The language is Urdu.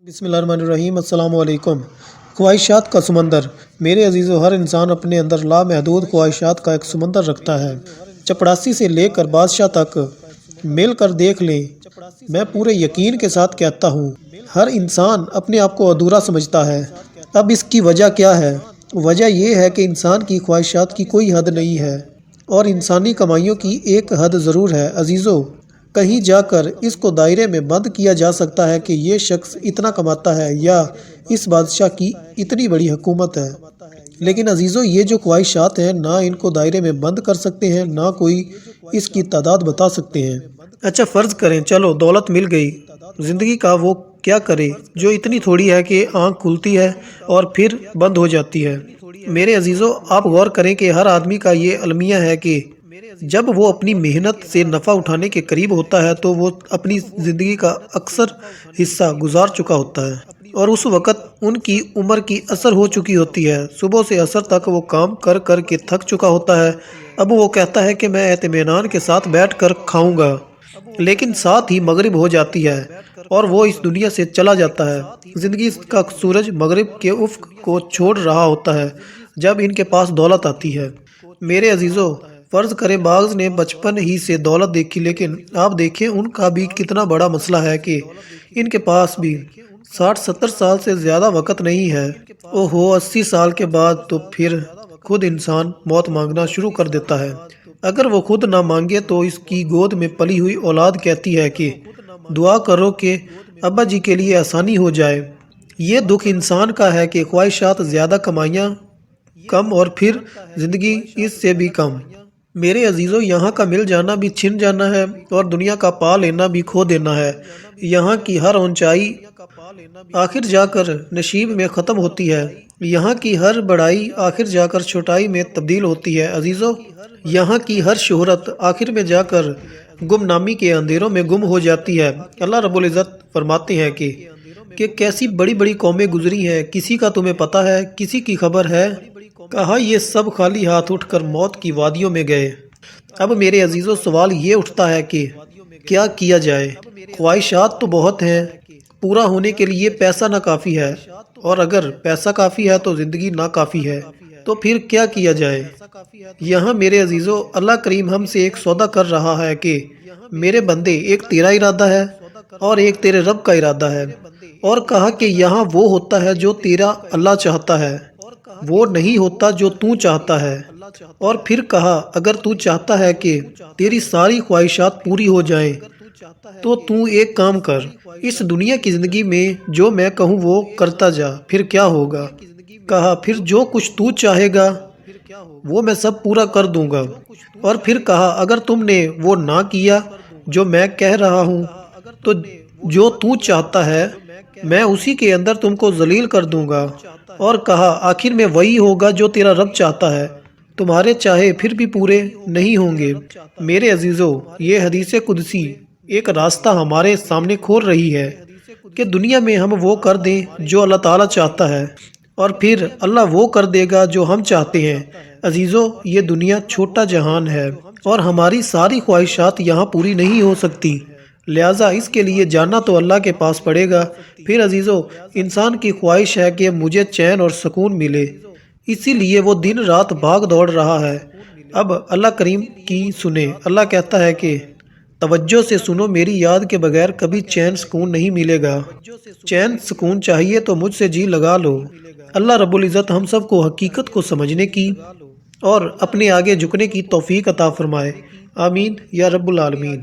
بسم اللہ الرحمن الرحیم۔ السلام علیکم۔ خواہشات کا سمندر۔ میرے عزیزو، ہر انسان اپنے اندر لامحدود خواہشات کا ایک سمندر رکھتا ہے۔ چپڑاسی سے لے کر بادشاہ تک مل کر دیکھ لیں۔ میں پورے یقین کے ساتھ کہتا ہوں، ہر انسان اپنے آپ کو ادھورا سمجھتا ہے۔ اب اس کی وجہ کیا ہے؟ وجہ یہ ہے کہ انسان کی خواہشات کی کوئی حد نہیں ہے، اور انسانی کمائیوں کی ایک حد ضرور ہے۔ عزیزو، کہیں جا کر اس کو دائرے میں بند کیا جا سکتا ہے کہ یہ شخص اتنا کماتا ہے یا اس بادشاہ کی اتنی بڑی حکومت ہے، لیکن عزیزو، یہ جو خواہشات ہیں، نہ ان کو دائرے میں بند کر سکتے ہیں، نہ کوئی اس کی تعداد بتا سکتے ہیں۔ اچھا فرض کریں، چلو دولت مل گئی، زندگی کا وہ کیا کرے جو اتنی تھوڑی ہے کہ آنکھ کھلتی ہے اور پھر بند ہو جاتی ہے۔ میرے عزیزو، آپ غور کریں کہ ہر آدمی کا یہ المیہ ہے کہ جب وہ اپنی محنت سے نفع اٹھانے کے قریب ہوتا ہے تو وہ اپنی زندگی کا اکثر حصہ گزار چکا ہوتا ہے، اور اس وقت ان کی عمر کی اثر ہو چکی ہوتی ہے۔ صبح سے عصر تک وہ کام کر کر کے تھک چکا ہوتا ہے۔ اب وہ کہتا ہے کہ میں اطمینان کے ساتھ بیٹھ کر کھاؤں گا، لیکن ساتھ ہی مغرب ہو جاتی ہے اور وہ اس دنیا سے چلا جاتا ہے۔ زندگی کا سورج مغرب کے افق کو چھوڑ رہا ہوتا ہے جب ان کے پاس دولت آتی ہے۔ میرے عزیزو، فرض کریں بعض نے بچپن ہی سے دولت دیکھی، لیکن آپ دیکھیں ان کا بھی کتنا بڑا مسئلہ ہے کہ ان کے پاس بھی 60-70 سال سے زیادہ وقت نہیں ہے۔ اوہو، 80 سال کے بعد تو پھر خود انسان موت مانگنا شروع کر دیتا ہے۔ اگر وہ خود نہ مانگے تو اس کی گود میں پلی ہوئی اولاد کہتی ہے کہ دعا کرو کہ ابا جی کے لیے آسانی ہو جائے۔ یہ دکھ انسان کا ہے کہ خواہشات زیادہ، کمائیاں کم، اور پھر زندگی اس سے بھی کم۔ میرے عزیزو، یہاں کا مل جانا بھی چھن جانا ہے، اور دنیا کا پا لینا بھی کھو دینا ہے۔ یہاں کی ہر اونچائی آخر جا کر نشیب میں ختم ہوتی ہے۔ یہاں کی ہر بڑائی آخر جا کر چھوٹائی میں تبدیل ہوتی ہے۔ عزیزو، یہاں کی ہر شہرت آخر میں جا کر گمنامی کے اندھیروں میں گم ہو جاتی ہے۔ اللہ رب العزت فرماتے ہیں کہ کیسی بڑی بڑی قومیں گزری ہیں، کسی کا تمہیں پتہ ہے، کسی کی خبر ہے؟ کہا یہ سب خالی ہاتھ اٹھ کر موت کی وادیوں میں گئے۔ اب میرے عزیزو، سوال یہ اٹھتا ہے کہ کیا کیا جائے؟ خواہشات تو بہت ہیں، پورا ہونے کے لیے پیسہ نہ کافی ہے، اور اگر پیسہ کافی ہے تو زندگی نہ کافی ہے، تو پھر کیا کیا جائے؟ یہاں میرے عزیزو، اللہ کریم ہم سے ایک سودا کر رہا ہے کہ میرے بندے، ایک تیرا ارادہ ہے اور ایک تیرے رب کا ارادہ ہے، اور کہا کہ یہاں وہ ہوتا ہے جو تیرا اللہ چاہتا ہے، وہ نہیں ہوتا جو تو چاہتا ہے۔ اور پھر کہا اگر تو چاہتا ہے کہ تیری ساری خواہشات پوری ہو جائیں تو ایک کام کر، اس دنیا کی زندگی میں جو میں کہوں وہ کرتا جا، پھر کیا ہوگا؟ کہا پھر جو کچھ تو چاہے گا وہ میں سب پورا کر دوں گا۔ اور پھر کہا اگر تم نے وہ نہ کیا جو میں کہہ رہا ہوں تو جو تو چاہتا ہے میں اسی کے اندر تم کو ذلیل کر دوں گا۔ اور کہا آخر میں وہی ہوگا جو تیرا رب چاہتا ہے، تمہارے چاہے پھر بھی پورے نہیں ہوں گے۔ میرے عزیزو، یہ حدیث قدسی ایک راستہ ہمارے سامنے کھول رہی ہے کہ دنیا میں ہم وہ کر دیں جو اللہ تعالیٰ چاہتا ہے، اور پھر اللہ وہ کر دے گا جو ہم چاہتے ہیں۔ عزیزو، یہ دنیا چھوٹا جہان ہے، اور ہماری ساری خواہشات یہاں پوری نہیں ہو سکتی، لہٰذا اس کے لیے جانا تو اللہ کے پاس پڑے گا۔ پھر عزیزو، انسان کی خواہش ہے کہ مجھے چین اور سکون ملے، اسی لیے وہ دن رات بھاگ دوڑ رہا ہے۔ اب اللہ کریم کی سنیں، اللہ کہتا ہے کہ توجہ سے سنو، میری یاد کے بغیر کبھی چین سکون نہیں ملے گا۔ چین سکون چاہیے تو مجھ سے جی لگا لو۔ اللہ رب العزت ہم سب کو حقیقت کو سمجھنے کی اور اپنے آگے جھکنے کی توفیق عطا فرمائے۔ آمین یا رب العالمین۔